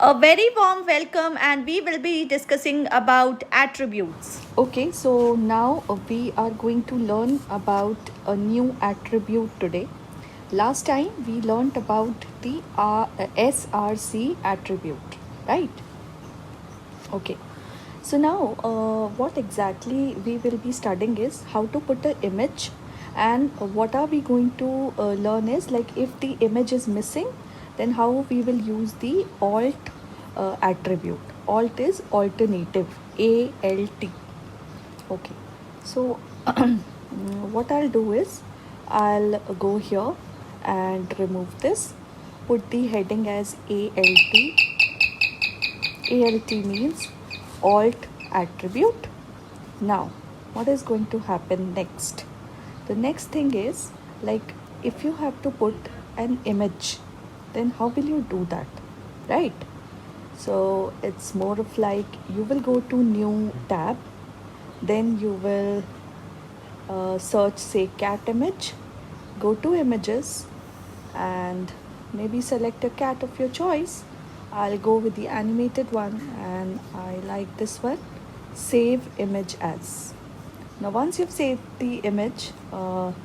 A very warm welcome, and we will be discussing about attributes. Okay, so now we are going to learn about a new attribute today. Last time we learned about the SRC attribute, right? Okay, so now what exactly we will be studying is how to put an image, and what are we going to learn is like if the image is missing, then how we will use the alt attribute. Alt is alternative, ALT. Okay, so what I'll do is I'll go here and remove this, put the heading as ALT. ALT means alt attribute. Now, what is going to happen next? The next thing is like if you have to put an image, then how will you do that, right? So it's more of like you will go to new tab, then you will search say cat image, go to images and maybe select a cat of your choice. I'll go with the animated one and I like this one. Save image as. Now once you've saved the image,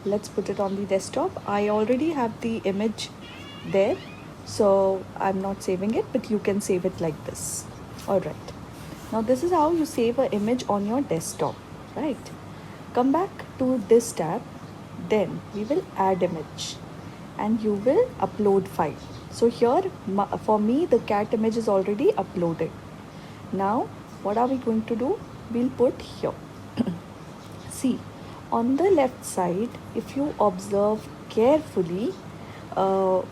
let's put it on the desktop. I already have the image there, so I'm not saving it, but you can save it like this. Alright, now this is how you save an image on your desktop, right? Come back to this tab, then we will add image and you will upload file. So here for me the cat image is already uploaded. Now what are we going to do? We'll put here. See, on the left side, if you observe carefully, uh,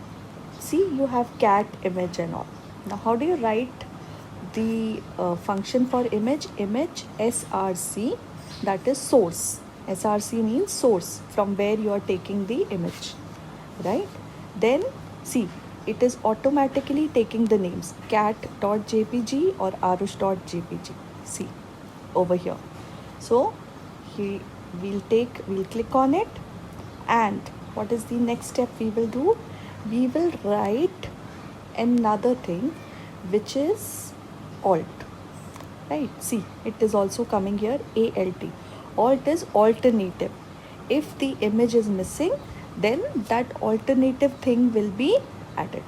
see you have cat image and all. Now how do you write the function for image? Image src, that is source. Src means source, from where you are taking the image, right? Then see, it is automatically taking the names cat.jpg or arush.jpg. See over here. So we'll click on it, and what is the next step we will do? We will write another thing which is alt, right? See, it is also coming here, alt. Alt is alternative. If the image is missing, then that alternative thing will be added.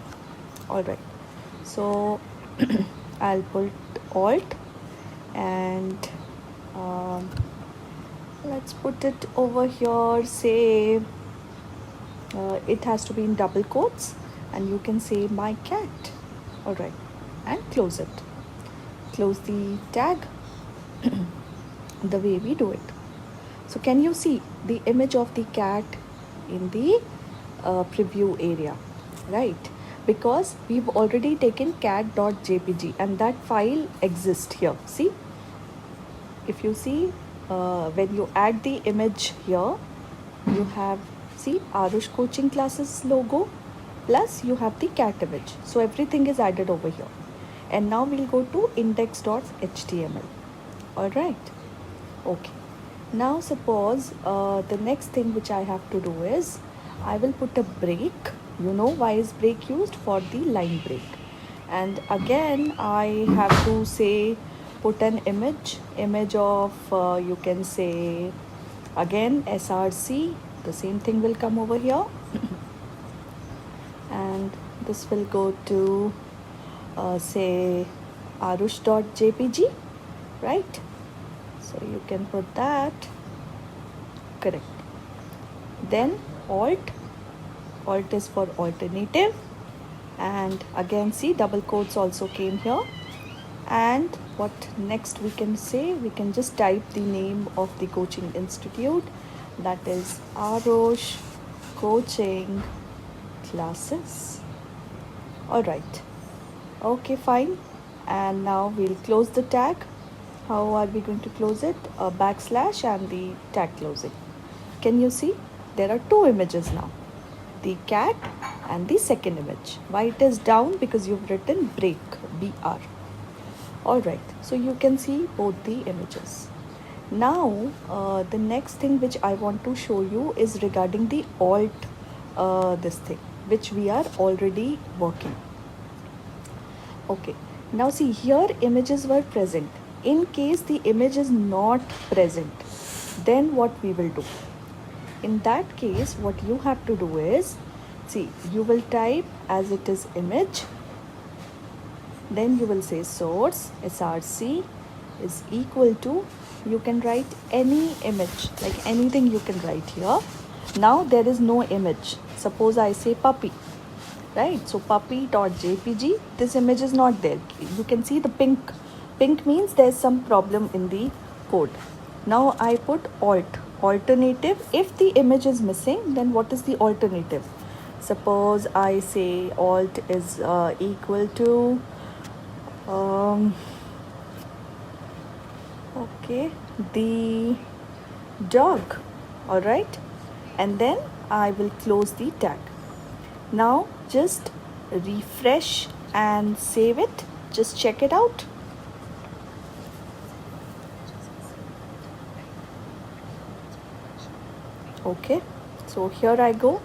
All right, so I'll put alt and let's put it over here. Say it has to be in double quotes, and you can say my cat. All right, and close it. Close the tag the way we do it. So can you see the image of the cat in the preview area, right? Because we've already taken cat.jpg and that file exists here. See, if you see when you add the image here, you have, see, Arush coaching classes logo, plus you have the cat image. So everything is added over here. And now we'll go to index.html. All right. Okay. Now suppose the next thing which I have to do is I will put a break. You know why is break used? For the line break. And again I have to say put an image of you can say again src. The same thing will come over here and this will go to say arush.jpg, right? So you can put that, correct. Then alt is for alternative, and again see double quotes also came here. And what next we can say? We can just type the name of the coaching institute, that is Arush coaching classes. All right, okay, fine. And now we'll close the tag. How are we going to close it? A backslash and the tag closing. Can you see? There are two images now, the cat and the second image. Why it is down? Because you've written break, BR. All right, so you can see both the images. Now the next thing which I want to show you is regarding the alt this thing which we are already working. Okay, now see here images were present. In case the image is not present, then what we will do? In that case, what you have to do is, see, you will type as it is image, then you will say source src is equal to, you can write any image, like anything you can write here. Now there is no image. Suppose I say puppy, right? So puppy.jpg, this image is not there. You can see the pink. Pink means there's some problem in the code. Now I put alternative. If the image is missing, then what is the alternative? Suppose I say alt is equal to okay, the dog, all right, and then I will close the tag. Now just refresh and save it. Just check it out. Okay, so here I go.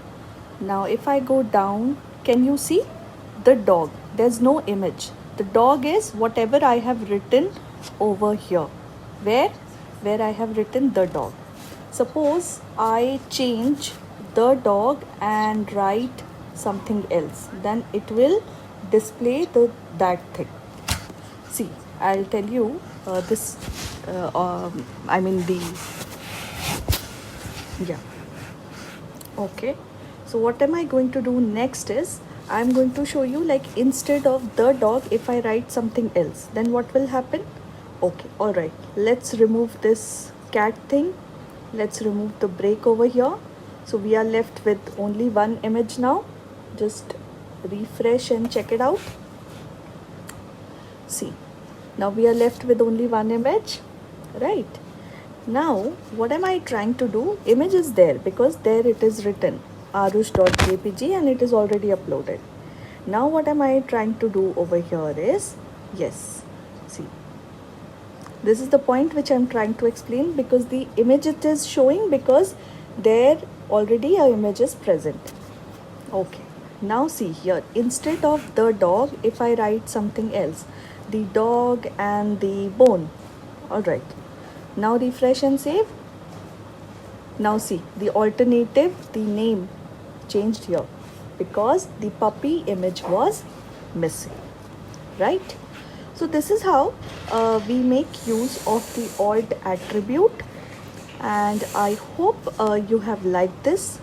Now if I go down, can you see the dog? There's no image. The dog is whatever I have written over here. Where I have written the dog. Suppose I change the dog and write something else, then it will display that thing. See, I'll tell you this. I mean the yeah. Okay, so what am I going to do next is, I'm going to show you, like, instead of the dog, if I write something else, then what will happen? Okay, all right, let's remove this cat thing. Let's remove the break over here. So we are left with only one image now. Just refresh and check it out. See, now we are left with only one image, right? Now, what am I trying to do? Image is there because there it is written arush.jpg and it is already uploaded. Now, what am I trying to do over here is, yes, see, this is the point which I'm trying to explain, because the image it is showing because there already a image is present. Okay, now see here, instead of the dog, if I write something else, the dog and the bone, all right. Now refresh and save. Now see, the alternative, the name changed here because the puppy image was missing, right? So this is how we make use of the alt attribute, and I hope you have liked this.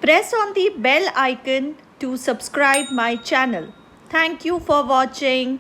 Press on the bell icon to subscribe my channel. Thank you for watching.